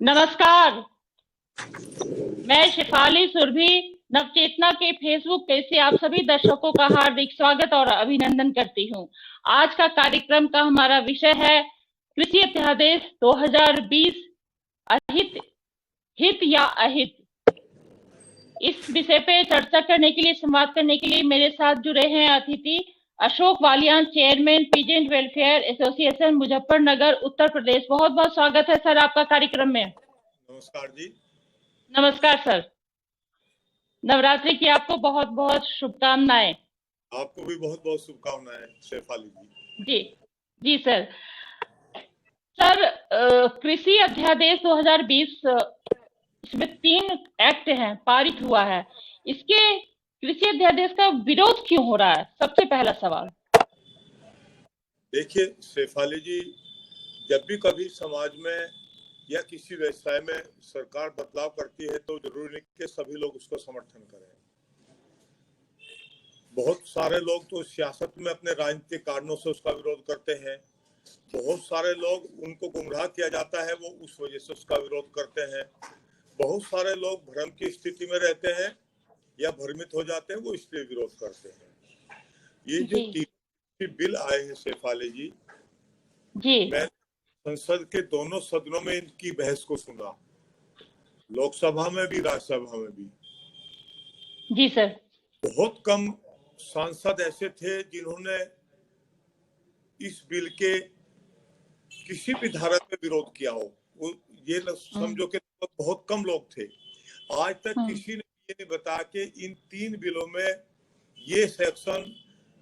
नमस्कार। मैं शिफाली सुरभि नवचेतना के फेसबुक पेज से आप सभी दर्शकों का हार्दिक स्वागत और अभिनंदन करती हूँ। आज का कार्यक्रम का हमारा विषय है कृषि अध्यादेश 2020 अहित हित या अहित। इस विषय पे चर्चा करने के लिए, संवाद करने के लिए मेरे साथ जुड़े हैं अतिथि Ashok Walian, chairman peasant welfare association Muzaffarnagar, Uttar Pradesh. बहुत बहुत स्वागत है सर आपका कार्यक्रम में। नमस्कार जी। नमस्कार सर। नवरात्रि की आपको बहुत बहुत शुभकामनाएं। आपको भी बहुत बहुत शुभकामनाएं शेफाली जी। जी जी सर। सर, कृषि अध्यादेश 2020, इसमें 3 एक्ट हैं, पारित हुआ है। इसके कृषि अध्यादेश का विरोध क्यों हो रहा है? सबसे पहला सवाल। देखिए शेफाली जी, जब भी कभी समाज में या किसी व्यवसाय में सरकार बदलाव करती है तो जरूरी नहीं कि सभी लोग उसको समर्थन करें। बहुत सारे लोग तो सियासत में अपने राजनीतिक कारणों से उसका विरोध करते हैं। बहुत सारे लोग, उनको गुमराह किया जाता है, वो उस वजह से उसका विरोध करते हैं। बहुत सारे लोग भ्रम की स्थिति में रहते हैं या भ्रमित हो जाते हैं, वो इसलिए विरोध करते हैं। ये जो 3 बिल आए हैं शेफाली जी, मैं संसद के दोनों सदनों में इनकी बहस को सुना, लोकसभा में भी राज्यसभा में भी। जी सर। बहुत कम सांसद ऐसे थे जिन्होंने इस बिल के किसी भी धारा में विरोध किया हो। वो ये समझो कि बहुत कम लोग थे। आज तक किसी ने ये नहीं बताया कि इन 3 बिलों में ये सेक्शन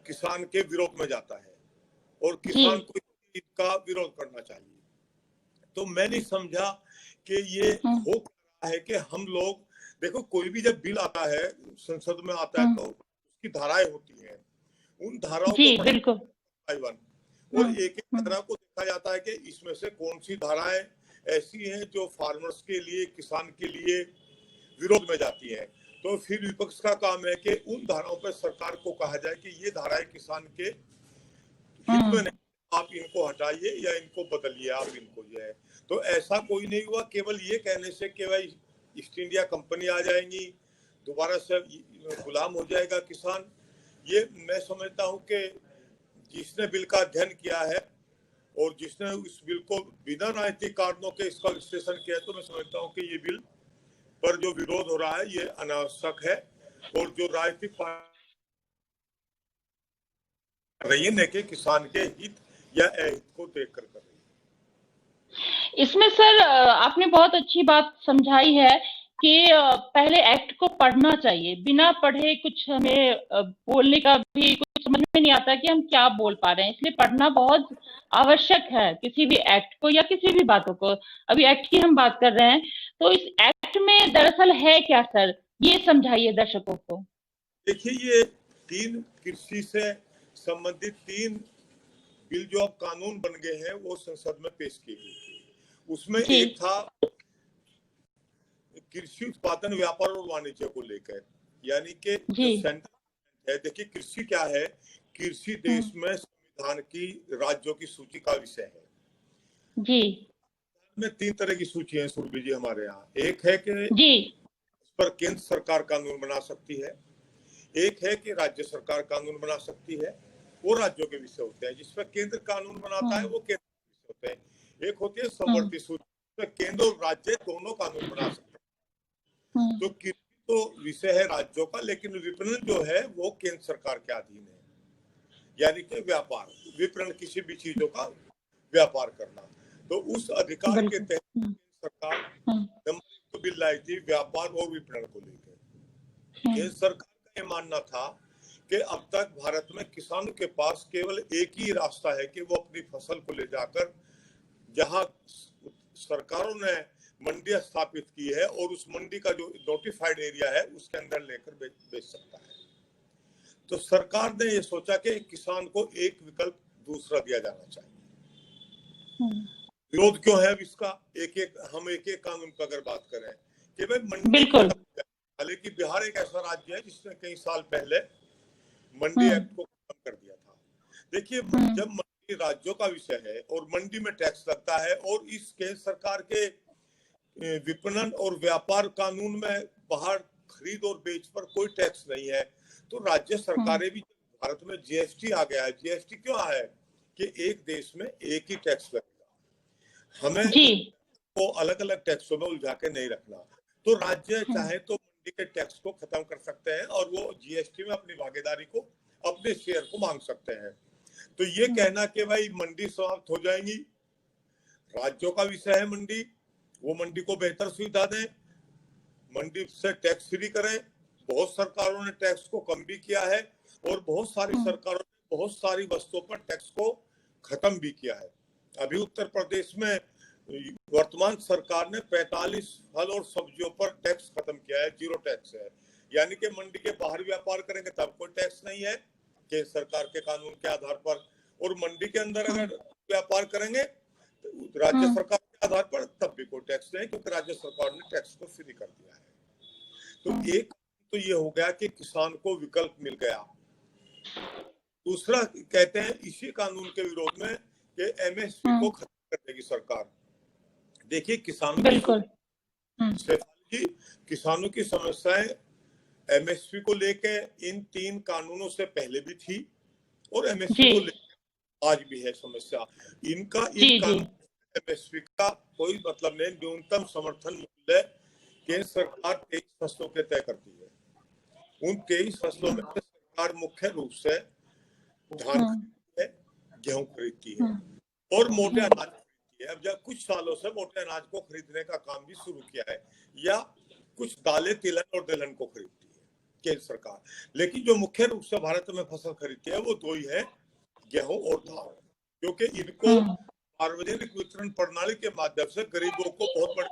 किसान के विरोध में जाता है और किसान को इसका विरोध करना चाहिए। तो मैं नहीं समझा कि ये हो रहा है कि हम लोग, देखो कोई भी जब बिल आता है संसद में आता है तो उसकी धाराएं होती हैं, उन धाराओं को बिल्कुल और एक एक धारा को देखा जाता है कि इसमें से कौन सी धाराएं ऐसी हैं जो फार्मर्स के लिए, किसान के लिए विरोध में जाती हैं। तो फिर विपक्ष का काम है कि उन धाराओं पर सरकार को कहा जाए कि ये धाराएं किसान के हित में नहीं, आप इनको हटाइए या इनको बदलिए, आप इनको जो है। तो ऐसा कोई नहीं हुआ केवल ये कहने से कि भाई ईस्ट इंडिया कंपनी आ जाएंगी, दोबारा से गुलाम हो जाएगा किसान। ये मैं समझता हूँ कि जिसने बिल का अध्ययन किया है और जिसने इस बिल को बिना राजनीतिक कारणों के इसका विश्लेषण किया है, तो मैं समझता हूँ कि ये बिल पर जो विरोध हो रहा है ये अनावश्यक है और जो राजनीतिक रही है कि किसान के हित या अहित को देखकर कर रही है। इसमें सर आपने बहुत अच्छी बात समझाई है कि पहले एक्ट को पढ़ना चाहिए। बिना पढ़े कुछ हमें बोलने का भी कुछ समझ में नहीं आता कि हम क्या बोल पा रहे हैं, इसलिए पढ़ना बहुत आवश्यक है किसी भी एक्ट को या किसी भी बातों को। अभी एक्ट की हम बात कर रहे हैं, तो इस एक्ट में दरअसल है क्या सर, ये समझाइए दर्शकों को। देखिए, ये 3 कृषि से संबंधित 3 बिल जो अब कानून बन गए हैं वो संसद में पेश किए गए थे। उसमें एक था कृषि उत्पादन, व्यापार और वाणिज्य को लेकर, यानी कि सेंट्रल है। देखिए कृषि क्या है, कृषि देश में संविधान की राज्यों की सूची का विषय है जी। में 3 तरह की सूची है सुरभि जी हमारे यहाँ। एक है कि उस पर केंद्र सरकार कानून बना सकती है, एक है कि राज्य सरकार कानून बना सकती है, वो राज्यों के विषय होते हैं। जिसमें केंद्र कानून बनाता है वो केंद्र के विषय होते हैं। एक होती है समवर्ती सूची, जिसमें केंद्र और राज्य दोनों कानून बना सकते हैं। तो कृषि तो विषय है राज्यों का, लेकिन विपणन जो है वो केंद्र सरकार के अधीन है, यानी कि व्यापार, विपणन किसी भी चीजों का व्यापार करना। तो उस अधिकार के तहत सरकार बिल लाई थी व्यापार और विपणन को लेकर। केंद्र सरकार का ये मानना था कि अब तक भारत में किसानों के पास केवल एक ही रास्ता है कि वो अपनी फसल को ले जाकर जहां सरकारों ने मंडी स्थापित की है और उस मंडी का जो नोटिफाइड एरिया है उसके अंदर लेकर बेच सकता है। तो सरकार ने ये सोचा कि किसान को एक विकल्प दूसरा दिया जाना चाहिए। विरोध क्यों है इसका? हम एक एक कानून पर अगर बात करें कि भाई मंडी, हालांकि बिहार एक ऐसा राज्य है जिसने कई साल पहले मंडी एक्ट को खत्म कर दिया था। देखिए, जब मंडी राज्यों का विषय है और मंडी में टैक्स लगता है और इस केंद्र सरकार के विपणन और व्यापार कानून में बाहर खरीद और बेच पर कोई टैक्स नहीं है, तो राज्य सरकारें भी, भारत में जीएसटी आ गया है। जीएसटी क्यों आया है कि एक देश में एक ही टैक्स लगेगा, हमें को अलग अलग टैक्सों में उलझा के नहीं रखना। तो राज्य चाहे तो मंडी के टैक्स को खत्म कर सकते हैं और वो जीएसटी में अपनी भागीदारी को, अपने शेयर को मांग सकते हैं। तो ये कहना कि भाई मंडी समाप्त हो जाएंगी, राज्यों का विषय है मंडी, वो मंडी को बेहतर सुविधा दें, मंडी से टैक्स फ्री करें। बहुत सरकारों ने टैक्स को कम भी किया है और बहुत सारी सरकारों ने बहुत सारी वस्तुओं पर टैक्स को खत्म भी किया है। अभी उत्तर प्रदेश में वर्तमान सरकार ने 45 फल और सब्जियों पर टैक्स खत्म किया है, जीरो टैक्स है। यानी कि मंडी के बाहर व्यापार करेंगे तब कोई टैक्स नहीं है केंद्र सरकार के कानून के आधार पर, और मंडी के अंदर अगर व्यापार करेंगे तो राज्य सरकार के आधार पर तब भी कोई टैक्स नहीं, क्योंकि राज्य सरकार ने टैक्स को फ्री कर दिया है। तो एक तो ये हो गया कि किसान को विकल्प मिल गया। दूसरा कहते हैं इसी कानून के विरोध में कि एमएसपी को खत्म कर देगी सरकार। देखिए किसानों किसानों की समस्याएं एमएसपी को लेके इन 3 कानूनों से पहले भी थी और एमएसपी को लेकर आज भी है समस्या। इनका एमएसपी का कोई मतलब नहीं। न्यूनतम समर्थन मूल्य केंद्र सरकार 23 फसलों के तय करती है। उन 23 फसलों में सरकार मुख्य रूप से धान खरीदती है, गेहूं खरीदती है और मोटे अनाज खरीदती है। अब जब कुछ सालों से मोटे अनाज को खरीदने का काम भी शुरू किया है, या कुछ दालें, तिलहन और दलहन को खरीदती है केंद्र सरकार। लेकिन जो मुख्य रूप से भारत में फसल खरीदती है वो 2 ही है, गेहूं और धान, क्योंकि इनको सार्वजनिक वितरण प्रणाली के माध्यम से गरीबों को बहुत बड़े,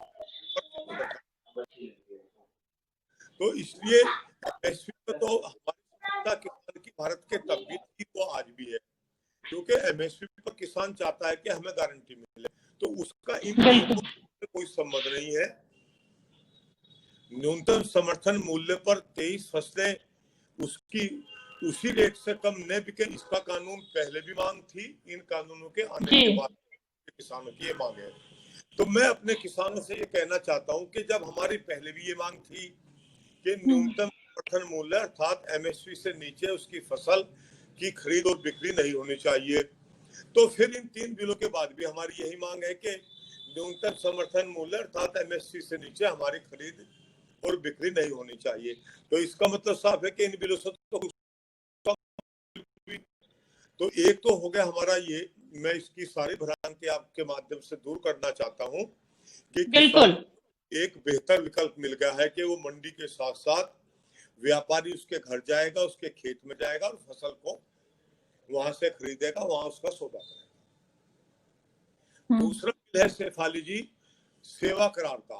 तो इसलिए एमएसपी तो हमारी किसान की भारत के तब भी थी, वो आज भी है, क्योंकि एमएसपी पर किसान चाहता है कि हमें गारंटी मिले। तो उसका इन कोई संबंध नहीं है। न्यूनतम समर्थन मूल्य पर 23 फसलें उसी रेट से कम न बिके, इसका कानून पहले भी मांग थी। इन कानूनों के आने के बाद किसानों की ये मांग है। तो मैं अपने किसानों से ये कहना चाहता हूं कि जब हमारी पहले भी ये मांग थी कि न्यूनतम समर्थन मूल्य अर्थात एमएसपी से नीचे उसकी फसल की खरीद और बिक्री नहीं होनी चाहिए, तो फिर इन 3 बिलों के बाद भी हमारी यही मांग है कि न्यूनतम समर्थन मूल्य अर्थात एमएसपी से नीचे हमारी खरीद और बिक्री नहीं होनी चाहिए। तो इसका मतलब साफ है कि इन बिलों से तो एक तो हो गया हमारा ये, मैं इसकी सारी भ्रांति आपके माध्यम से दूर करना चाहता हूं कि बिल्कुल एक बेहतर विकल्प मिल गया है कि वो मंडी के साथ साथ व्यापारी उसके घर जाएगा, उसके खेत में जाएगा और फसल को वहां से खरीदेगा, वहां उसका सौदा करेगा। दूसरा है शेफाली जी, सेवा करार का।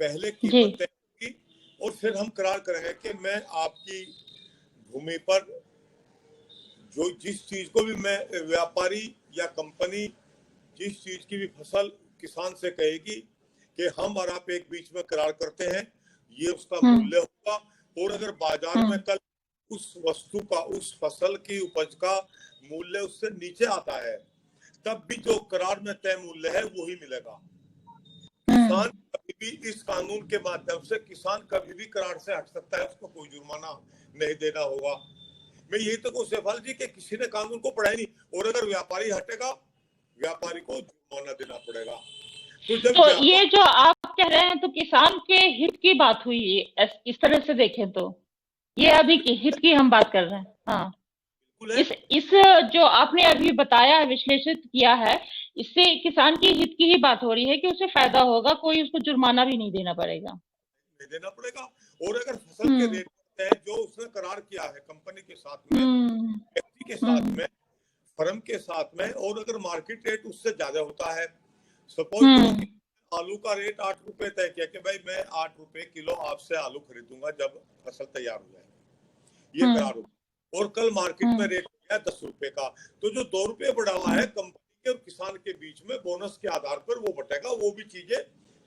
पहले कीमत तय होगी और फिर हम करार करेंगे कि मैं आपकी भूमि पर जो जिस चीज को भी मैं, व्यापारी या कंपनी जिस चीज की भी फसल किसान से कहेगी कि हम और आप एक बीच में करार करते हैं, ये उसका मूल्य होगा। और अगर बाजार में कल उस वस्तु का, उस फसल की उपज का मूल्य उससे नीचे आता है, तब भी जो करार में तय मूल्य है वही मिलेगा। किसान कभी भी इस कानून के माध्यम से किसान कभी भी करार से हट सकता है, उसको कोई जुर्माना नहीं देना होगा। मैं यही तो कहूँ शेफाली जी कि किसी ने कानून को पढ़ा ही नहीं, और अगर व्यापारी हटेगा व्यापारी को जुर्माना देना पड़ेगा। तो ये जो आप कह रहे हैं तो किसान के हित की बात हुई, इस तरह से देखें तो ये अभी की हित की हम बात कर रहे हैं। हाँ, इस जो आपने अभी बताया, विश्लेषित किया है, इससे किसान की हित की ही बात हो रही है कि उसे फायदा होगा, कोई उसको जुर्माना भी नहीं देना पड़ेगा। और अगर फसल के रेट है जो उसने करार किया है कंपनी के साथ में, व्यक्ति के साथ में, फर्म के साथ में, और अगर मार्केट रेट उससे ज्यादा होता है, सपोज आलू का रेट 8 रुपए तय किया कि भाई मैं 8 रुपए किलो आपसे आलू खरीदूंगा जब फसल तैयार हो जाएगी, ये करार होगा, और कल मार्केट में रेट हो गया 10 रुपए का, तो जो 2 रुपए बढ़ा हुआ है कंपनी के और किसान के बीच में बोनस के आधार पर वो बटेगा। वो भी चीजें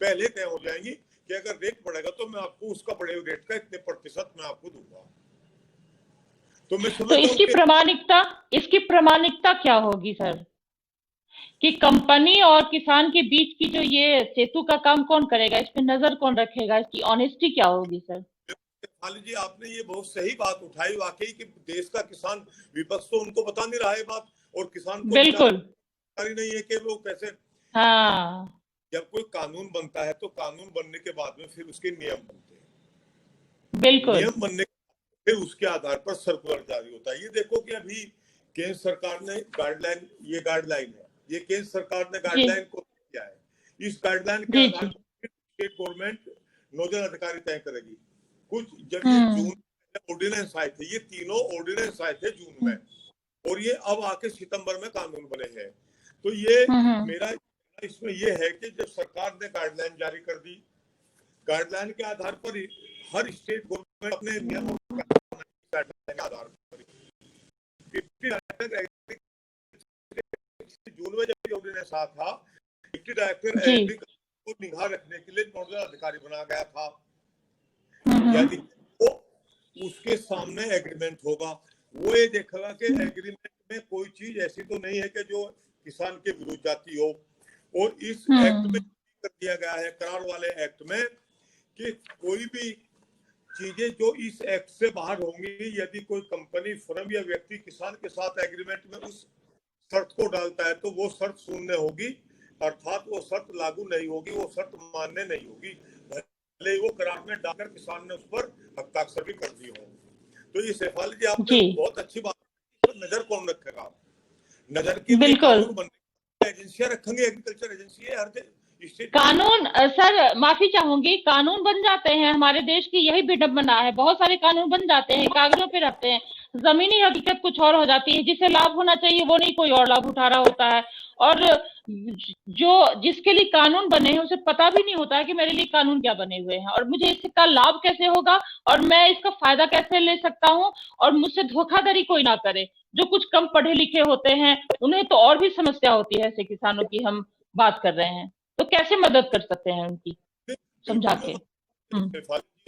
पहले तय हो जाएंगी कि अगर रेट बढ़ेगा तो मैं आपको उसका बढ़े हुए रेट का इतने प्रतिशत मैं आपको दूंगा। तो इसकी प्रमाणिकता क्या होगी सर? कि कंपनी और किसान के बीच की जो ये सेतु का काम कौन करेगा, इस पे नजर कौन रखेगा, इसकी ऑनेस्टी क्या होगी सर? खाली जी, आपने ये बहुत सही बात उठाई वाकई कि देश का किसान, विपक्ष तो उनको बता नहीं रहा है बात, और किसान को बिल्कुल जानकारी नहीं है कि वो कैसे। हाँ जब कोई कानून बनता है तो कानून बनने के बाद में फिर उसके नियम बनते हैं, बिल्कुल नियम बनने के फिर उसके आधार पर सर्कुलर जारी होता है। ये देखो कि अभी केंद्र सरकार ने गाइडलाइन, ये गाइडलाइन है, ये केंद्र सरकार ने गाइडलाइन को किया है। इस गाइडलाइन के आधार पर स्टेट गवर्नमेंट नोडल अधिकारी तय करेगी। कुछ जब ये जून ऑर्डिनेंस आए थे, ये तीनों ऑर्डिनेंस आए थे जून में, और ये अब आके सितंबर में कानून बने हैं। तो ये मेरा इसमें ये है कि जब सरकार ने गाइडलाइन जारी कर दी, गाइडलाइन के आधार पर हर स्टेट गवर्नमेंट अपने नियमों के आधार पर जून में जब ऑर्डिनेंस आया था, डिप्टी डायरेक्टर एग्रीकल्चर को निगाह रखने के लिए नोडल अधिकारी बनाया गया था। यानी वो उसके सामने एग्रीमेंट होगा, वो ये देखेगा कि एग्रीमेंट में कोई चीज ऐसी तो नहीं है कि जो किसान के विरुद्ध जाती हो। और इस एक्ट में कर दिया गया है, करार वाले एक्ट में, कि कोई भी चीजें जो इस एक्ट से बाहर होंगी, यदि कोई कंपनी, फर्म या व्यक्ति किसान के साथ एग्रीमेंट में उस शर्त को डालता है तो वो शर्त शून्य होगी, अर्थात वो शर्त लागू नहीं होगी, वो शर्त मान्य नहीं होगी, भले वो करार में डालकर किसान ने उस पर हस्ताक्षर भी कर दी हो। तो ये शेफाली जी, आपने बहुत अच्छी बात, नजर कौन रखेगा? नजर की बिल्कुल एजेंसियां रखेंगे, एग्रीकल्चर एजेंसी है हर कानून। सर माफी चाहूंगी, कानून बन जाते हैं, हमारे देश की यही विडंबना है, बहुत सारे कानून बन जाते हैं, कागजों पे रहते हैं, जमीनी हकीकत कुछ और हो जाती है, जिसे लाभ होना चाहिए वो नहीं, कोई और लाभ उठा रहा होता है, और जो जिसके लिए कानून बने हैं उसे पता भी नहीं होता है कि मेरे लिए कानून क्या बने हुए हैं, और मुझे इसका लाभ कैसे होगा, और मैं इसका फायदा कैसे ले सकता हूँ, और मुझसे धोखाधड़ी कोई ना करे। जो कुछ कम पढ़े लिखे होते हैं उन्हें तो और भी समस्या होती है, ऐसे किसानों की हम बात कर रहे हैं, तो कैसे मदद कर सकते हैं उनकी, समझा के?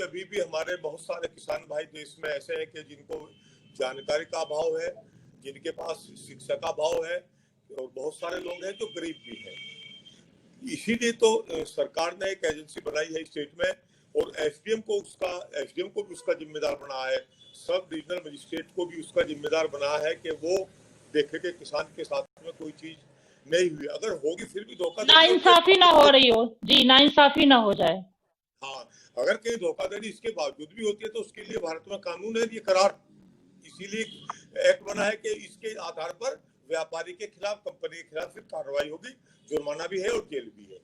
अभी भी हमारे बहुत सारे किसान भाई देश में ऐसे हैं कि जिनको जानकारी का अभाव है, जिनके पास शिक्षा का अभाव है, और बहुत सारे लोग हैं जो गरीब भी हैं। इसीलिए तो सरकार ने एक एजेंसी बनाई है स्टेट में, और एसडीएम को भी उसका जिम्मेदार बना है, सब रीजनल मजिस्ट्रेट को भी उसका जिम्मेदार बना है कि वो देखे कि किसान के साथ में कोई चीज नहीं हुई, अगर होगी फिर भी धोखाधड़ी, नाइंसाफी ना हो रही हो जी, नाइंसाफी ना हो जाए। हाँ, अगर कहीं धोखाधड़ी इसके बावजूद भी होती है तो उसके लिए भारत में कानून है, ये करार इसीलिए एक्ट बना है कि इसके आधार पर व्यापारी के खिलाफ, कंपनी के खिलाफ फिर कार्रवाई होगी, जुर्माना भी है और जेल भी है।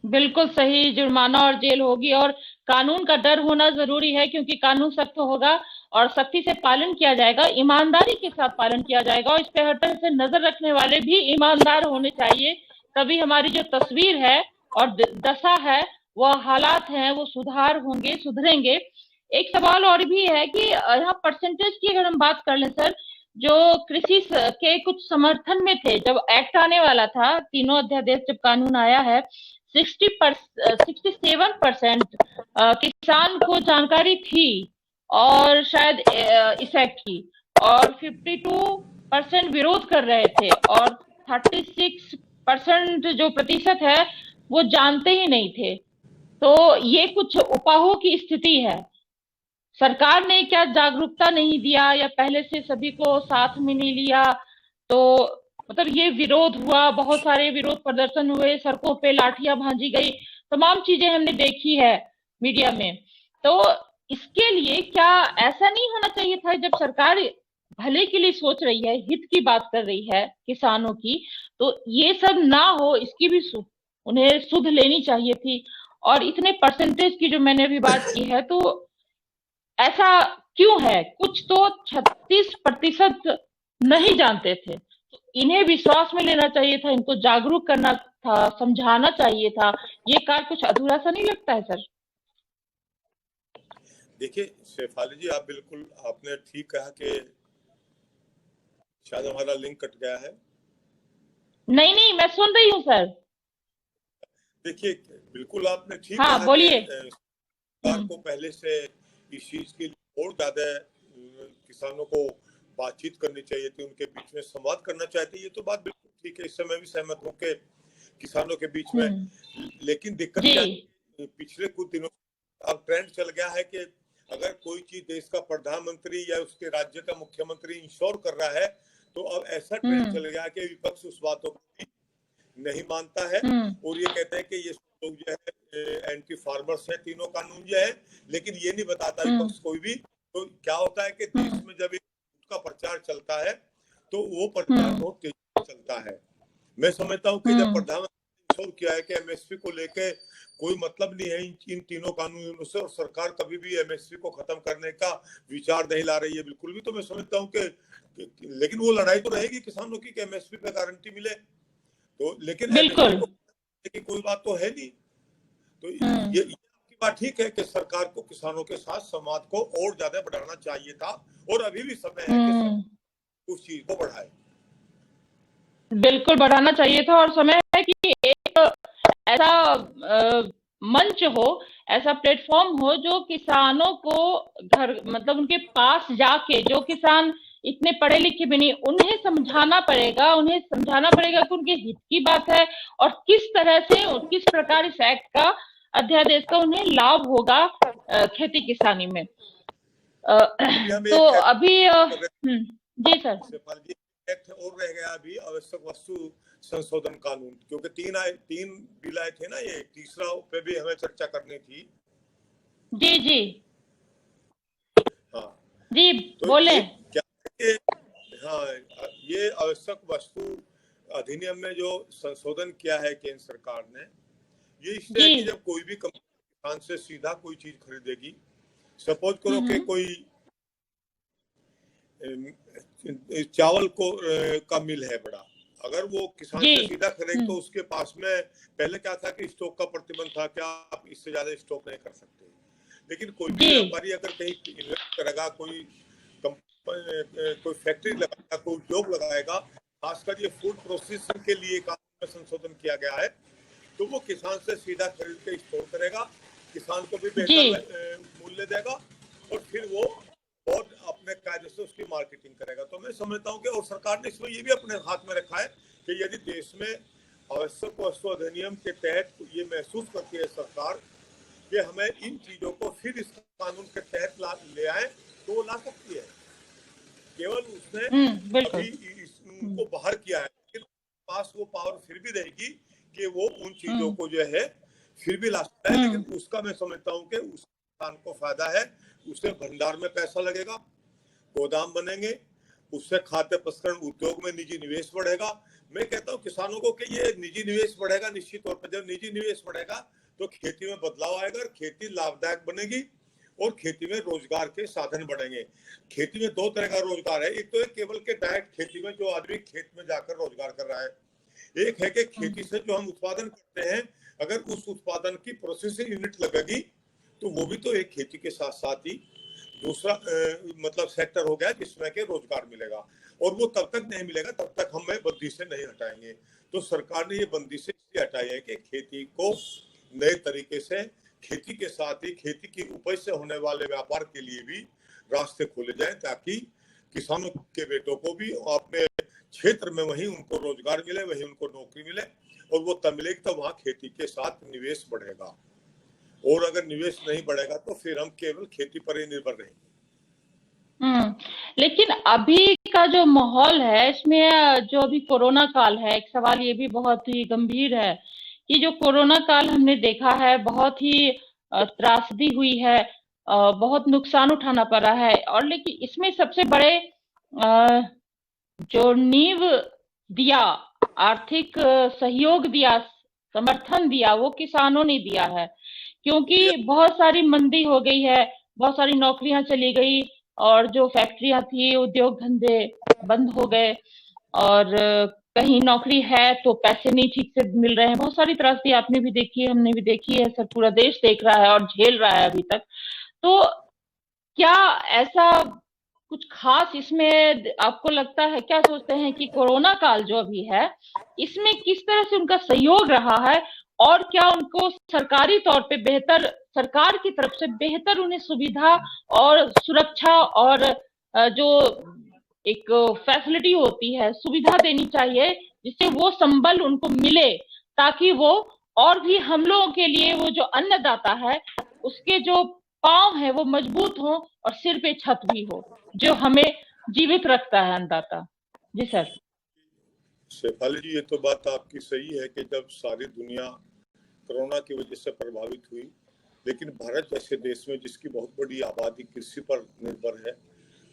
बिल्कुल सही, जुर्माना और जेल होगी, और कानून का डर होना जरूरी है, क्योंकि कानून सख्त होगा और सख्ती से पालन किया जाएगा, ईमानदारी के साथ पालन किया जाएगा, और इस पे हर तरह से नजर रखने वाले भी ईमानदार होने चाहिए, तभी हमारी जो तस्वीर है और दशा है, वह हालात हैं, वो सुधार होंगे, सुधरेंगे। एक सवाल और भी है कि यहाँ परसेंटेज की अगर हम बात कर लें सर, जो कृषि के कुछ समर्थन में थे, जब एक्ट आने वाला था, तीनों अध्यादेश जब कानून आया है, 67% किसान को जानकारी थी और शायद इस एक्ट की, और 52% विरोध कर रहे थे, और 36% जो प्रतिशत है वो जानते ही नहीं थे। तो ये कुछ उपाहों की स्थिति है। सरकार ने क्या जागरूकता नहीं दिया, या पहले से सभी को साथ में नहीं लिया, तो मतलब ये विरोध हुआ, बहुत सारे विरोध प्रदर्शन हुए, सड़कों पे लाठियां भांजी गई, तमाम चीजें हमने देखी है मीडिया में। तो इसके लिए क्या ऐसा नहीं होना चाहिए था, जब सरकार भले के लिए सोच रही है, हित की बात कर रही है किसानों की, तो ये सब ना हो, इसकी भी उन्हें सुध लेनी चाहिए थी। और इतने परसेंटेज की जो मैंने अभी बात की है, तो ऐसा क्यों है? कुछ तो 36% नहीं जानते थे, तो इन्हें विश्वास में लेना चाहिए था, इनको जागरूक करना था, समझाना चाहिए था, ये कार्य कुछ अधूरा सा नहीं लगता है सर? देखिए शेफाली जी, आप बिल्कुल आपने ठीक कहा कि शायद हमारा लिंक कट गया है। नहीं, मैं सुन रही हूँ सर। देखिए बिल्कुल आपने ठीक कहा, बोलिए। सरकार को पहले से इस चीज के और ज्यादा किसानों को बातचीत करनी चाहिए थी, उनके बीच में संवाद करना चाहिए। ये तो बात बिल्कुल ठीक है, इससे मैं भी सहमत हूँ कि किसानों के बीच में। लेकिन दिक्कत क्या है, पिछले कुछ दिनों अब ट्रेंड चल गया है कि अगर कोई चीज देश का प्रधानमंत्री या उसके राज्य का मुख्यमंत्री इंश्योर कर रहा है, तो अब ऐसा ट्रेंड चल गया है कि विपक्ष उस बातों को नहीं मानता है और ये कहते हैं कि ये लोग जो है एंटी फार्मर्स है, तीनों कानून जो है, लेकिन ये नहीं बताता विपक्ष कोई भी। तो क्या होता है कि देश में जब उसका प्रचार चलता है तो वो प्रचार बहुत तेजी से चलता है। मैं समझता हूँ कि जब प्रधानमंत्री ने किया है कि एमएसपी को लेके कोई मतलब नहीं है इन तीनों कानूनों से, और सरकार कभी भी एमएसपी को खत्म करने का विचार नहीं ला रही है बिल्कुल भी। तो मैं समझता हूँ कि लेकिन वो लड़ाई तो रहेगी किसानों की कि एमएसपी पे गारंटी मिले, तो लेकिन बिल्कुल की कोई बात तो है नहीं। तो ये आपकी बात ठीक है कि सरकार को किसानों के साथ संवाद को और ज्यादा बढ़ाना चाहिए था, और अभी भी समय है कि उस चीज को बढ़ाए। बिल्कुल बढ़ाना चाहिए था, और समय है कि एक ऐसा मंच हो, ऐसा प्लेटफॉर्म हो जो किसानों को घर मतलब उनके पास जाके, जो किसान इतने पढ़े लिखे भी नहीं, उन्हें समझाना पड़ेगा कि उनके हित की बात है और किस तरह से और किस प्रकार इस एक्ट का, अध्यादेश का उन्हें लाभ होगा खेती किसानी में। तो अभी जी सर, एक्ट और रह गया अभी आवश्यक वस्तु संशोधन कानून, क्योंकि तीन बिल आए थे ना, ये तीसरा पे भी हमें चर्चा करनी थी। जी जी हाँ जी, तो बोले। हाँ, ये आवश्यक वस्तु अधिनियम में जो संशोधन किया है केंद्र सरकार ने, ये इससे है कि जब कोई भी कंपनी किसान से सीधा कोई चीज खरीदेगी, सपोज करो कि कोई चावल का मिल है बड़ा, अगर वो किसान से सीधा खरीदे तो उसके पास में पहले क्या था कि स्टॉक का प्रतिबंध था कि आप इससे ज्यादा स्टॉक नहीं कर सकते। लेकिन कोई भी व्यापारी अगर कहीं इन्वेस्ट करेगा, कोई फैक्ट्री लगाएगा, कोई उद्योग लगाएगा, खासकर ये फूड प्रोसेसिंग के लिए कानून में संशोधन किया गया है, तो वो किसान से सीधा खरीद के स्टोर करेगा, किसान को भी बेहतर मूल्य देगा और फिर वो और अपने कायदे से उसकी मार्केटिंग करेगा। तो मैं समझता हूँ कि और सरकार ने इसमें ये भी अपने हाथ में रखा है कि यदि देश में आवश्यक वस्तु अधिनियम के तहत ये महसूस करती है सरकार कि हमें इन चीजों को फिर इस कानून के तहत ले आए, तो वो ला सकती है। केवल उसने अभी उनको बाहर किया है, लेकिन पास वो पावर फिर भी रहेगी कि वो उन चीजों को जो है फिर भी ला सकता है। लेकिन उसका मैं समझता हूँ कि उस किसान को फायदा है, उससे भंडार में पैसा लगेगा, गोदाम बनेंगे, उससे खाद्य प्रसंस्करण उद्योग में निजी निवेश बढ़ेगा। मैं कहता हूँ किसानों को कि ये निजी निवेश बढ़ेगा, निश्चित तौर पर जब निजी निवेश बढ़ेगा तो खेती में बदलाव आएगा, खेती लाभदायक बनेगी और खेती में रोजगार के साधन बढ़ेंगे। खेती में दो तरह का रोजगार है, एक तो है केवल के डायरेक्ट खेती में जो आदमी खेत में जाकर रोजगार कर रहा है, एक है कि खेती से जो हम उत्पादन करते हैं, अगर उस उत्पादन की प्रोसेसिंग यूनिट लगेगी तो वो भी तो एक खेती के साथ साथ ही दूसरा मतलब सेक्टर हो गया जिसमें के रोजगार मिलेगा, और वो तब तक नहीं मिलेगा तब तक हम बंदी से नहीं हटाएंगे। तो सरकार ने ये बंदी से इसलिए हटाई है कि खेती को नए तरीके से, खेती के साथ ही खेती की उपज से होने वाले व्यापार के लिए भी रास्ते खोले जाएं, ताकि किसानों के बेटों को भी अपने क्षेत्र में वहीं उनको रोजगार मिले, वहीं उनको नौकरी मिले, और वो तब मिलेगी तब वहाँ खेती के साथ निवेश बढ़ेगा। और अगर निवेश नहीं बढ़ेगा तो फिर हम केवल खेती पर ही निर्भर रहेंगे। लेकिन अभी का जो माहौल है, इसमें जो अभी कोरोना काल है, एक सवाल ये भी बहुत ही गंभीर है कि जो कोरोना काल हमने देखा है, बहुत ही त्रासदी हुई है, बहुत नुकसान उठाना पड़ा है, और लेकिन इसमें सबसे बड़े जो नींव दिया, आर्थिक सहयोग दिया, समर्थन दिया, वो किसानों ने दिया है, क्योंकि बहुत सारी मंदी हो गई है, बहुत सारी नौकरियां चली गई, और जो फैक्ट्रियां थी, उद्योग धंधे बंद हो गए, और कहीं नौकरी है तो पैसे नहीं ठीक से मिल रहे हैं। बहुत सारी त्रासदी आपने भी देखी है, हमने भी देखी है, सर पूरा देश देख रहा है और झेल रहा है अभी तक। तो क्या ऐसा कुछ खास इसमें आपको लगता है, क्या सोचते हैं कि कोरोना काल जो अभी है, इसमें किस तरह से उनका सहयोग रहा है, और क्या उनको सरकारी तौर पे बेहतर, सरकार की तरफ से बेहतर उन्हें सुविधा और सुरक्षा और जो एक फैसिलिटी होती है, सुविधा देनी चाहिए, जिससे वो संबल उनको मिले, ताकि वो और भी हम लोगों के लिए वो जो अन्नदाता है उसके जो पांव है वो मजबूत हो और सिर पे छत भी हो, जो हमें जीवित रखता है अन्नदाता। जी सर। शेफाली जी, ये तो बात आपकी सही है कि जब सारी दुनिया कोरोना की वजह से प्रभावित हुई, लेकिन भारत जैसे देश में जिसकी बहुत बड़ी आबादी कृषि पर निर्भर है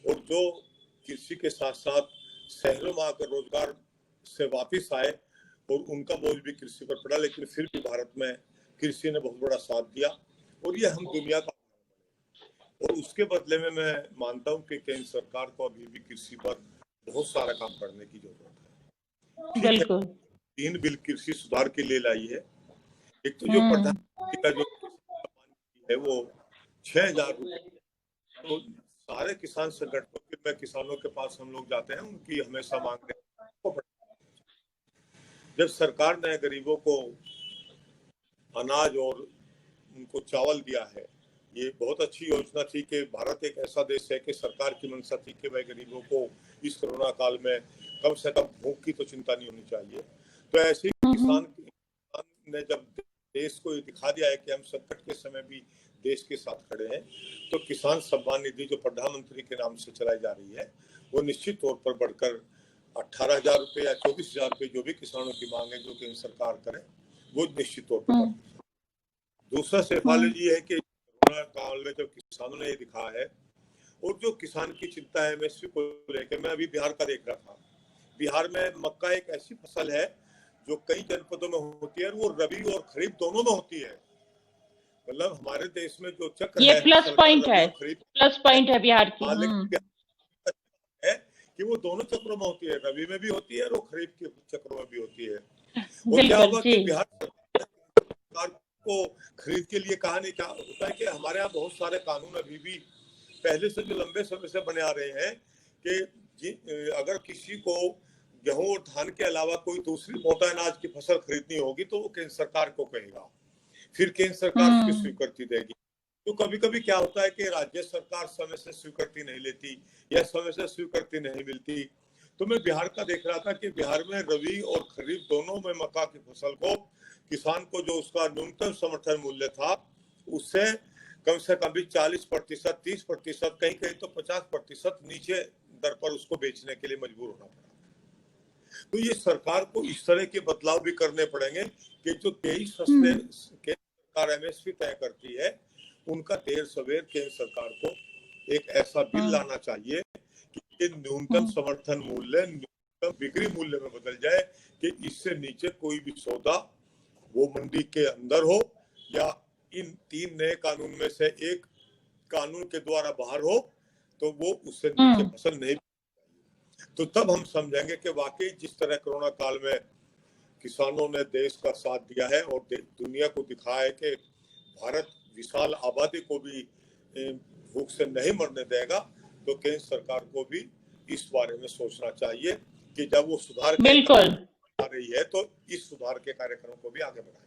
और जो कृषि के साथ साथ शहरों में आकर रोजगार से वापस आए और उनका बोझ भी कृषि पर पड़ा, लेकिन फिर भी भारत में कृषि ने बहुत बड़ा साथ दिया और ये हम दुनिया का, और उसके बदले में मैं मानता हूँ कि केंद्र सरकार को अभी भी कृषि पर बहुत सारा काम करने की जरूरत है। बिल्कुल। 3 बिल कृषि सुधार के लिए लाई है। एक तो जो प्रधानमंत्री का जो है वो 6,000 रुपए, तो सारे किसान संगठनों में किसानों के पास हम लोग जाते हैं, उनकी हमेशा मांग रहे हैं। जब सरकार ने गरीबों को अनाज और उनको चावल दिया है, ये बहुत अच्छी योजना थी कि भारत एक ऐसा देश है कि सरकार की मंशा थी कि भाई गरीबों को इस कोरोना काल में कम से कम भूख की तो चिंता नहीं होनी चाहिए। तो ऐसे किसान ने जब देश को दिखा दिया है कि हम संकट के समय भी देश के साथ खड़े हैं, तो किसान सम्मान निधि जो प्रधानमंत्री के नाम से चलाई जा रही है वो निश्चित तौर पर बढ़कर 18,000 रुपए या 24,000 रुपए जो भी किसानों की मांग है जो केंद्र सरकार करे वो निश्चित तौर पर। दूसरा शेफाली जी है कि कोरोना काल में जब किसानों ने ये दिखा है और जो किसान की चिंता है एमएसपी को लेकर, मैं अभी बिहार का देख रहा था। बिहार में मक्का एक ऐसी फसल है जो कई जनपदों में होती है, वो रबी और खरीफ दोनों में होती है। मतलब हमारे देश में जो चक्र ये प्लस पॉइंट है, प्लस पॉइंट है बिहार की है कि वो दोनों चक्रों में होती है, रबी में भी होती है और वो खरीफ के चक्रों में भी होती है। और क्या हुआ कि बिहार सरकार को खरीद के लिए कहा नहीं, क्या होता है कि हमारे यहाँ बहुत सारे कानून अभी भी पहले से जो लंबे समय से बने आ रहे हैं कि अगर किसी को गेहूं और धान के अलावा कोई दूसरी मोटा अनाज की फसल खरीदनी होगी तो वो केंद्र सरकार को कहेगा, फिर केंद्र सरकार उसकी स्वीकृति देगी। तो कभी कभी क्या होता है कि राज्य सरकार समय से स्वीकृति नहीं लेती या समय से स्वीकृति नहीं मिलती। तो मैं बिहार का देख रहा था कि बिहार में रबी और खरीफ दोनों में मक्का की फसल को किसान को जो उसका न्यूनतम समर्थन मूल्य था उससे कम से कम भी 40%, 30%, कहीं कहीं तो 50% नीचे दर पर उसको बेचने के लिए मजबूर होना पड़ा। तो ये सरकार को इस तरह के बदलाव भी करने पड़ेंगे कि जो 23 फसलें केंद्र सरकार एमएसपी तय करती है उनका देर सवेर केंद्र सरकार को एक ऐसा बिल लाना चाहिए कि न्यूनतम समर्थन मूल्य न्यूनतम बिक्री मूल्य में बदल जाए कि इससे नीचे कोई भी सौदा वो मंडी के अंदर हो या इन 3 नए कानून में से एक कानून के द्वारा बाहर हो तो वो उससे नीचे फसल नहीं। तो तब हम समझेंगे कि वाकई जिस तरह कोरोना काल में किसानों ने देश का साथ दिया है और दुनिया को दिखाया है कि भारत विशाल आबादी को भी भूख से नहीं मरने देगा, तो केंद्र सरकार को भी इस बारे में सोचना चाहिए कि जब वो सुधार बिल्कुल आ रही है तो इस सुधार के कार्यक्रम को भी आगे बढ़ाए।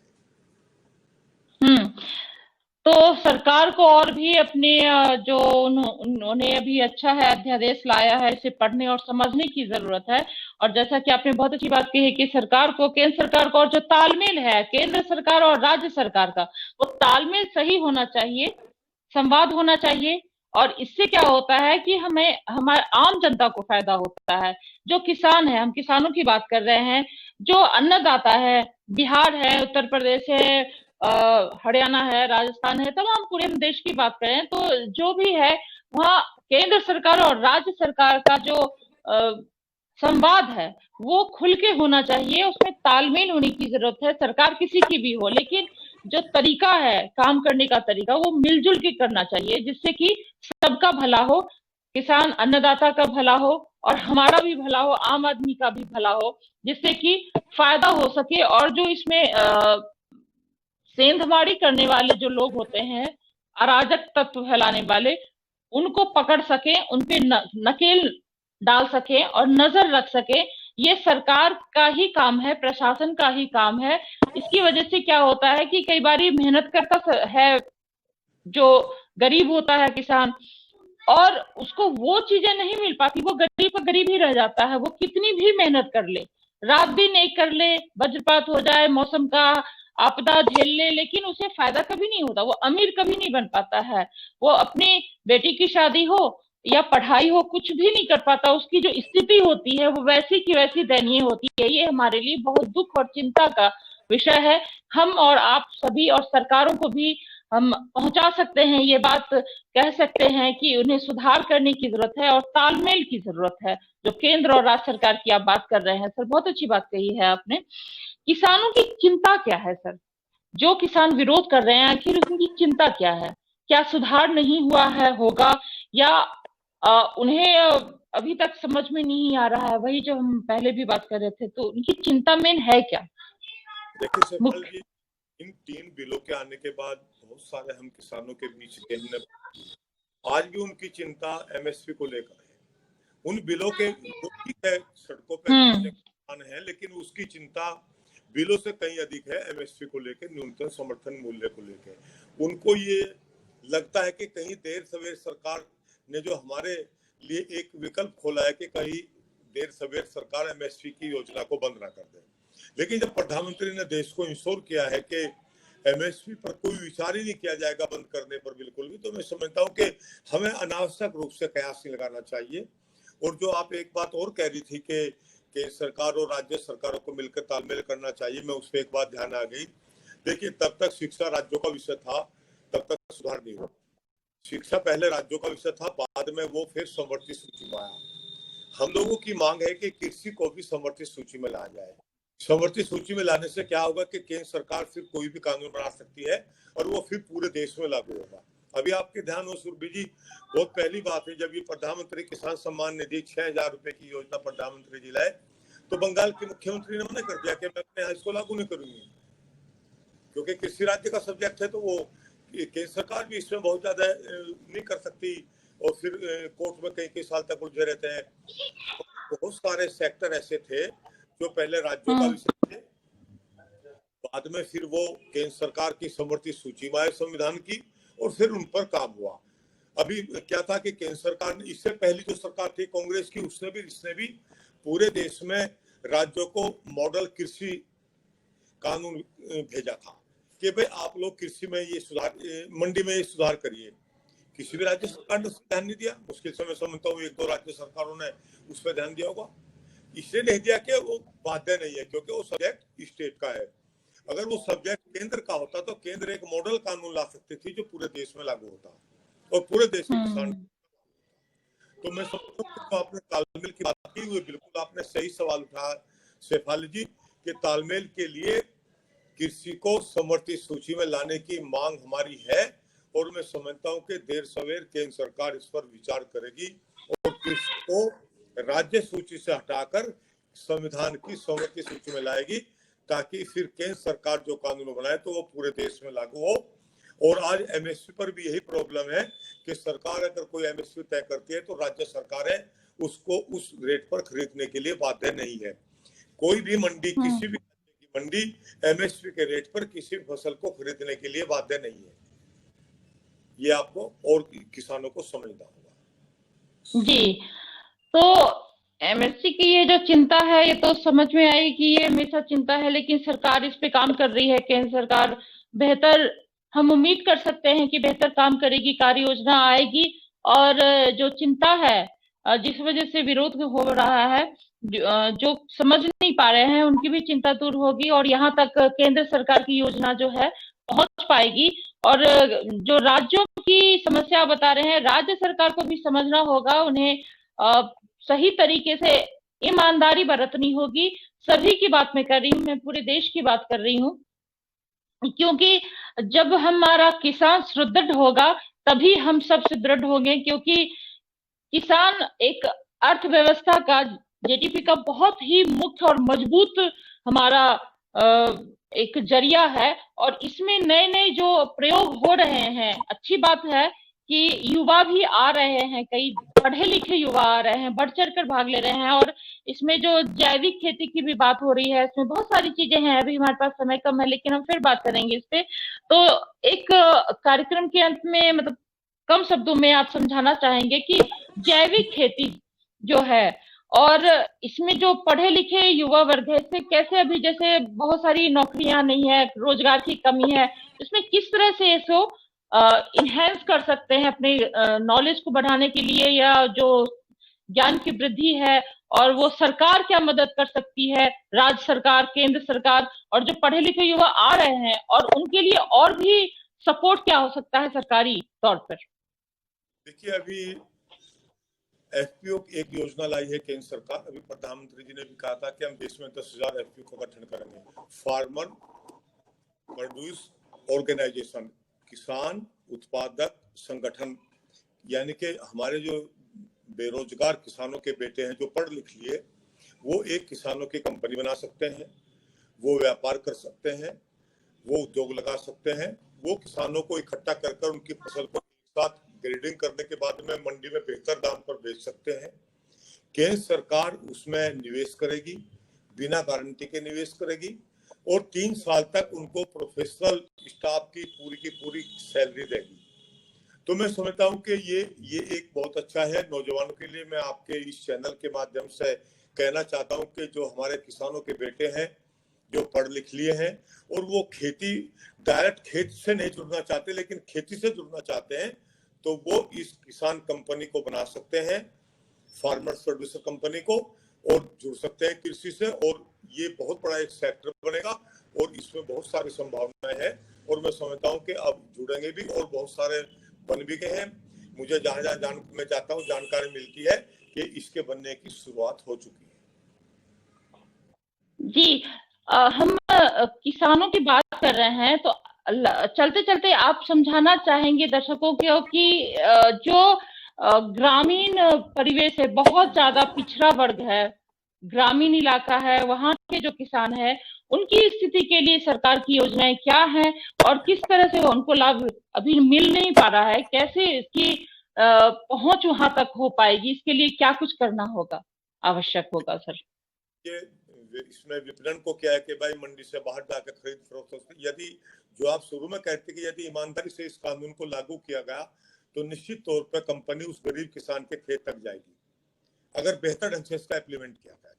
तो सरकार को और भी अपने जो उन्होंने अभी अच्छा है अध्यादेश लाया है, इसे पढ़ने और समझने की जरूरत है। और जैसा कि आपने बहुत अच्छी बात कही है कि सरकार को, केंद्र सरकार को, और जो तालमेल है केंद्र सरकार और राज्य सरकार का, वो तालमेल सही होना चाहिए, संवाद होना चाहिए। और इससे क्या होता है कि हमें, हमारे आम जनता को फायदा होता है। जो किसान है, हम किसानों की बात कर रहे हैं, जो अन्नदाता है, बिहार है, उत्तर प्रदेश है, हरियाणा है, राजस्थान है, तमाम पूरे देश की बात करें तो जो भी है वहाँ केंद्र सरकार और राज्य सरकार का जो संवाद है वो खुल के होना चाहिए, उसमें तालमेल होने की जरूरत है। सरकार किसी की भी हो, लेकिन जो तरीका है काम करने का तरीका वो मिलजुल के करना चाहिए, जिससे कि सबका भला हो, किसान अन्नदाता का भला हो और हमारा भी भला हो, आम आदमी का भी भला हो, जिससे कि फायदा हो सके। और जो इसमें सेंधमारी करने वाले जो लोग होते हैं, अराजक तत्व फैलाने वाले, उनको पकड़ सके, उनपे नकेल डाल सके और नजर रख सके, ये सरकार का ही काम है, प्रशासन का ही काम है। इसकी वजह से क्या होता है कि कई बार मेहनत करता है जो गरीब होता है किसान, और उसको वो चीजें नहीं मिल पाती, वो गरीब का गरीब ही रह जाता है। वो कितनी भी मेहनत कर ले, रात दिन एक कर ले, वज्रपात हो जाए, मौसम का आपदा झेल ले, लेकिन उसे फायदा कभी नहीं होता, वो अमीर कभी नहीं बन पाता है। वो अपनी बेटी की शादी हो या पढ़ाई हो, कुछ भी नहीं कर पाता। उसकी जो स्थिति होती है वो वैसी की वैसी दयनीय होती है। ये हमारे लिए बहुत दुख और चिंता का विषय है। हम और आप सभी और सरकारों को भी हम पहुंचा सकते हैं ये बात, कह सकते हैं कि उन्हें सुधार करने की जरूरत है और तालमेल की जरूरत है। जो केंद्र और राज्य सरकार की आप बात कर रहे हैं सर, बहुत अच्छी बात कही है आपने। किसानों की चिंता क्या है सर? जो किसान विरोध कर रहे हैं, आखिर उनकी चिंता क्या है? क्या सुधार नहीं हुआ है, होगा, या उन्हें अभी तक समझ में नहीं आ रहा है? वही जो हम पहले भी बात कर रहे थे, तो उनकी चिंता मेन है क्या? देखिए सवाल जी, इन 3 बिलों के आने के बाद बहुत सारे हम किसानों के बीच देखने, आज भी उनकी चिंता एमएसपी को लेकर है। उन बिलों के सड़कों पर किसान है, लेकिन उसकी चिंता बिलों से कहीं अधिक है एमएसपी को लेकर, न्यूनतम समर्थन मूल्य को लेकर। उनको ये लगता है कि कहीं देर सवेर सरकार ने जो हमारे लिए एक विकल्प खोला है कि कहीं देर सवेर सरकार एमएसपी की योजना को बंद ना कर दे। लेकिन जब प्रधानमंत्री ने देश को इंश्योर किया है कि एमएसपी पर कोई विचार ही नहीं किया जाएगा बंद करने पर बिल्कुल भी, तो मैं समझता हूँ कि हमें अनावश्यक रूप से कयास नहीं लगाना चाहिए। और जो आप एक बात और कह रही थी कि केंद्र सरकार और राज्य सरकारों को मिलकर तालमेल करना चाहिए, मैं उस पर एक बात ध्यान आ गई। देखिए, तब तक शिक्षा राज्यों का विषय था, तब तक सुधार नहीं हुआ। शिक्षा पहले राज्यों का विषय था, बाद में वो फिर समवर्ती सूची में आया। हम लोगों की मांग है कि कृषि को भी समवर्ती सूची में लाया जाए। समवर्ती सूची में लाने से क्या होगा कि केंद्र सरकार फिर कोई भी कानून बना सकती है और वो फिर पूरे देश में लागू होगा। अभी आपके ध्यान हो सुरभि जी, बहुत पहली बात है, जब ये प्रधानमंत्री किसान सम्मान निधि 6,000 रुपए की योजना प्रधानमंत्री जी लाए, तो बंगाल के मुख्यमंत्री ने मना कर दिया कि मैं अपने यहाँ इसको लागू नहीं करूंगी, क्योंकि कृषि राज्य का सब्जेक्ट है, तो वो केंद्र सरकार भी इसमें बहुत ज्यादा नहीं कर सकती और फिर कोर्ट में कई साल तक उलझे रहते हैं। बहुत सारे सेक्टर ऐसे थे जो पहले राज्यों का विषय थे, बाद में फिर वो केंद्र सरकार की समवर्ती सूची में आए संविधान की, और फिर उन पर काम हुआ। अभी क्या था कि केंद्र सरकार ने, इससे पहली जो सरकार थी कांग्रेस की, इसने भी पूरे देश में राज्यों को मॉडल कृषि कानून भेजा था कि भाई आप लोग कृषि में ये सुधार, मंडी में ये सुधार करिए। किसी भी राज्य सरकार ने ध्यान नहीं दिया। मुश्किल से मैं समझता हूँ 1-2 राज्य सरकारों ने उस पर ध्यान दिया होगा। इसलिए नहीं दिया कि वो बाध्य नहीं है, क्योंकि वो सब्जेक्ट स्टेट का है। अगर वो सब्जेक्ट केंद्र का होता तो केंद्र एक मॉडल कानून ला सकती थी जो पूरे देश में लागू होता और पूरे देश के किसान। तो मैं समझता हूँ तो आपने तालमेल की बात की हुई, बिल्कुल आपने सही सवाल उठाया शेफाली जी, कि तालमेल के लिए कृषि को समवर्ती सूची में लाने की मांग हमारी है, और मैं समझता हूँ कि देर सवेर केंद्र सरकार इस पर विचार करेगी और कृषि को राज्य सूची से हटाकर संविधान की समवर्ती सूची में लाएगी, ताकि फिर केंद्र सरकार जो कानून बनाए तो वो पूरे देश में लागू हो। और आज एमएसपी पर भी यही प्रॉब्लम है कि सरकार अगर कोई एमएसपी तय करती है तो राज्य सरकारें उसको उस रेट पर खरीदने के लिए बाध्य नहीं है। कोई भी मंडी, किसी भी मंडी एमएसपी के रेट पर किसी भी फसल को खरीदने के लिए बाध्य नहीं है। ये आपको और किसानों को समझना होगा जी। तो एमएसपी की ये जो चिंता है, ये तो समझ में आई कि ये हमेशा चिंता है, लेकिन सरकार इस पे काम कर रही है। केंद्र सरकार बेहतर, हम उम्मीद कर सकते हैं कि बेहतर काम करेगी, कार्य योजना आएगी, और जो चिंता है, जिस वजह से विरोध हो रहा है, जो समझ नहीं पा रहे हैं, उनकी भी चिंता दूर होगी और यहाँ तक केंद्र सरकार की योजना जो है पहुंच पाएगी। और जो राज्यों की समस्या बता रहे हैं, राज्य सरकार को भी समझना होगा, उन्हें सही तरीके से ईमानदारी बरतनी होगी। सभी की बात मैं कर रही हूँ, मैं पूरे देश की बात कर रही हूँ, क्योंकि जब हमारा किसान सुदृढ़ होगा तभी हम सब सुदृढ़ होंगे, क्योंकि किसान एक अर्थव्यवस्था का, जीडीपी का बहुत ही मुख्य और मजबूत हमारा एक जरिया है। और इसमें नए नए जो प्रयोग हो रहे हैं, अच्छी बात है कि युवा भी आ रहे हैं, कई पढ़े लिखे युवा आ रहे हैं, बढ़ चढ़ कर भाग ले रहे हैं। और इसमें जो जैविक खेती की भी बात हो रही है, इसमें बहुत सारी चीजें हैं। अभी हमारे पास समय कम है, लेकिन हम फिर बात करेंगे इस पे। तो एक कार्यक्रम के अंत में, मतलब कम शब्दों में आप समझाना चाहेंगे कि जैविक खेती जो है और इसमें जो पढ़े लिखे युवा वर्ग है इससे कैसे, अभी जैसे बहुत सारी नौकरियां नहीं है, रोजगार की कमी है, इसमें किस तरह से इसको इनहेंस कर सकते हैं अपने नॉलेज को बढ़ाने के लिए, या जो ज्ञान की वृद्धि है, और वो सरकार क्या मदद कर सकती है, राज्य सरकार, केंद्र सरकार, और जो पढ़े लिखे युवा आ रहे हैं और उनके लिए और भी सपोर्ट क्या हो सकता है सरकारी तौर पर? देखिए, अभी एफपीओ एक योजना लाई है केंद्र सरकार। अभी प्रधानमंत्री जी ने भी कहा था कि हम देश में 10,000 एफपीओ का गठन करेंगे, फार्मर प्रोड्यूस ऑर्गेनाइजेशन, किसान उत्पादक संगठन। यानी कि हमारे जो बेरोजगार किसानों के बेटे हैं जो पढ़ लिख लिए, वो एक किसानों की कंपनी बना सकते हैं, वो व्यापार कर सकते हैं, वो उद्योग लगा सकते हैं, वो किसानों को इकट्ठा कर उनकी फसल को एक साथ ग्रेडिंग करने के बाद में मंडी में बेहतर दाम पर बेच सकते हैं। केंद्र सरकार उसमें निवेश करेगी, बिना गारंटी के निवेश करेगी, और 3 साल तक उनको प्रोफेशनल स्टाफ की पूरी सैलरी देगी। तो मैं समझता हूं कि ये एक बहुत अच्छा है नौजवानों के लिए। मैं आपके इस चैनल के माध्यम से कहना चाहता हूं कि जो हमारे किसानों के बेटे हैं जो पढ़ लिख लिए हैं और वो खेती डायरेक्ट खेत से नहीं जुड़ना चाहते लेकिन खेती से जुड़ना चाहते हैं, तो वो इस किसान कंपनी को बना सकते हैं, फार्मर्स प्रोड्यूसर कंपनी को, और जुड़ सकते हैं कृषि से। और ये बहुत बड़ा एक सेक्टर बनेगा और इसमें बहुत सारी संभावनाएं हैं, और मैं समझता हूं कि अब जुड़ेंगे भी और बहुत सारे बन भी गए हैं। मुझे जहां मैं जाता हूं जानकारी मिलती है कि इसके बनने की शुरुआत हो चुकी है। जी, हम किसानों की बात कर रहे हैं, तो चलते चलते आप समझाना चाहेंगे दर्शकों को कि जो ग्रामीण परिवेश है, बहुत ज्यादा पिछड़ा वर्ग है, ग्रामीण इलाका है, वहां के जो किसान है उनकी स्थिति के लिए सरकार की योजनाएं क्या हैं और किस तरह से उनको लाभ अभी मिल नहीं पा रहा है, कैसे इसकी पहुंच वहां तक हो पाएगी, इसके लिए क्या कुछ करना होगा, आवश्यक होगा सर? इसमें विपणन को क्या है कि भाई मंडी से बाहर जाकर खरीद फरोख्त, यदि जो आप शुरू में कहते कि यदि ईमानदारी से इस कानून को लागू किया गया तो निश्चित तौर पर कंपनी उस गरीब किसान के खेत तक जाएगी। अगर बेहतर ढंग से इसका इम्प्लीमेंट किया जाए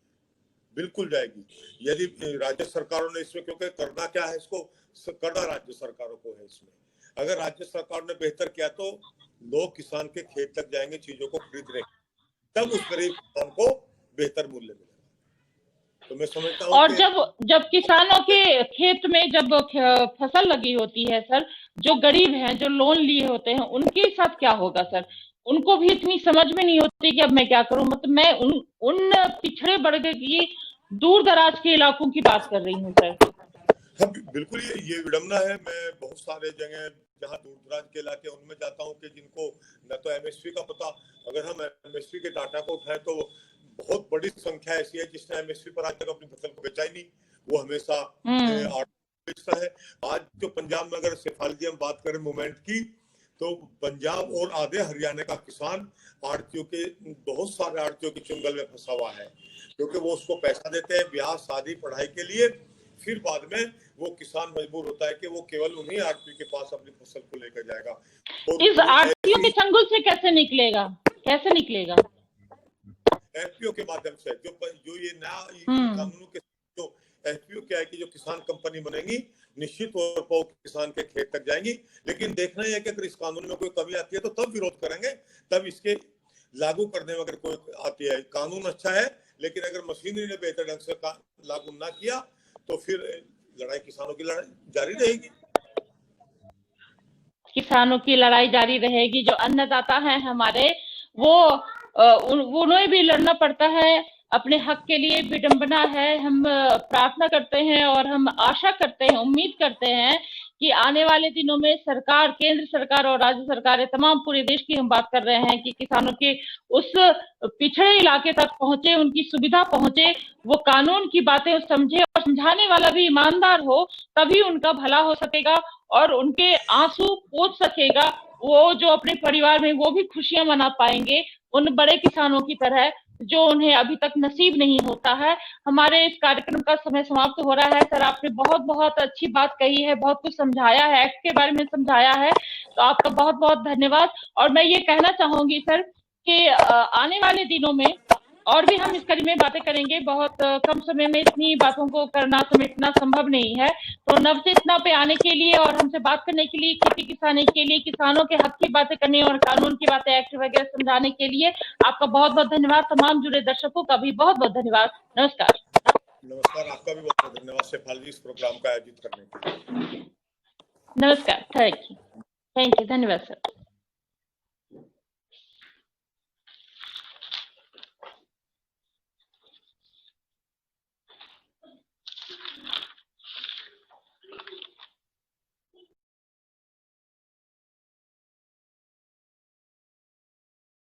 बिल्कुल जाएगी। यदि राज्य सरकारों ने इसमें, क्योंकि करना क्या है, इसको करना राज्य सरकारों को है इसमें, अगर राज्य सरकार ने बेहतर किया तो लोग किसान के खेत तक जाएंगे चीजों को खरीदने, तब उस गरीब किसान को बेहतर मूल्य मिलेगा। तो मैं समझता हूं और जब किसानों के खेत में जब फसल लगी होती है सर, जो गरीब हैं, जो लोन लिए होते हैं, उनके साथ क्या होगा सर? उनको भी इतनी समझ में नहीं होती कि अब मैं क्या करूं। मतलब मैं उन पिछड़े वर्ग की दूर दराज के इलाकों की बात कर रही हूँ सर। हाँ, बिल्कुल ये विडम्बना है। मैं बहुत सारे जगह जहाँ दूर दराज के इलाके उनमें जाता हूँ कि जिनको न तो एमएसपी का पता, अगर हम एमएसपी के डाटा को उठाएं तो बहुत बड़ी संख्या ऐसी है जिसने एमएसपी पर आज तक अपनी फसल को बेचा ही नहीं, वो हमेशा बेचता है। आज जो पंजाब में अगर शेफाली हम बात करें मूवमेंट की, तो पंजाब और आधे हरियाणा का किसान आड़तियों के, बहुत सारे आड़तियों की चुंगल में फंसा हुआ है, क्योंकि वो उसको पैसा देते हैं ब्याह शादी पढ़ाई के लिए, फिर बाद में वो किसान मजबूर होता है कि वो केवल उन्हीं आड़तियों के पास अपनी फसल को लेकर जाएगा। तो इस आड़तियों के चंगुल से कैसे निकलेगा? एफपीओ के माध्यम से, जो ये नया कानूनों के जो एफपीओ क्या है कि जो किसान कंपनी बनेगी निश्चित तौर पर किसान के खेत तक जाएंगी। लेकिन देखना यह है कि अगर इस कानून में कोई कमी आती है तो तब विरोध करेंगे, तब इसके लागू करने में अगर कोई आती है। कानून अच्छा है लेकिन अगर मशीनरी ने बेहतर ढंग से लागू ना किया तो फिर लड़ाई, किसानों की लड़ाई जारी रहेगी। किसानों की लड़ाई जारी रहेगी। जो अन्नदाता हैं हमारे, वो उन्हें भी लड़ना पड़ता है अपने हक के लिए। विडंबना है। हम प्रार्थना करते हैं और हम आशा करते हैं, उम्मीद करते हैं कि आने वाले दिनों में सरकार, केंद्र सरकार और राज्य सरकारें, तमाम पूरे देश की हम बात कर रहे हैं कि किसानों के उस पिछड़े इलाके तक पहुंचे, उनकी सुविधा पहुंचे, वो कानून की बातें समझे और समझाने वाला भी ईमानदार हो, तभी उनका भला हो सकेगा और उनके आंसू पोंछ सकेगा। वो जो अपने परिवार में वो भी खुशियां मना पाएंगे उन बड़े किसानों की तरह जो उन्हें अभी तक नसीब नहीं होता है। हमारे इस कार्यक्रम का समय समाप्त हो रहा है। सर, आपने बहुत बहुत अच्छी बात कही है, बहुत कुछ समझाया है, एक्ट के बारे में समझाया है, तो आपका बहुत बहुत धन्यवाद। और मैं ये कहना चाहूंगी सर कि आने वाले दिनों में और भी हम इस कड़ी में बातें करेंगे। बहुत कम समय में इतनी बातों को करना समेटना संभव नहीं है। तो नवचेतना पे आने के लिए और हमसे बात करने के लिए, खेती किसानी के लिए, किसानों के हक की बातें करने और कानून की बातें, एक्ट वगैरह समझाने के लिए आपका बहुत बहुत धन्यवाद। तमाम जुड़े दर्शकों का भी बहुत बहुत धन्यवाद। नमस्कार। नमस्कार, आपका भी बहुत बहुत धन्यवाद शेफाली जी इस प्रोग्राम का आयोजित करने के लिए। नमस्कार। थैंक यू, धन्यवाद सर।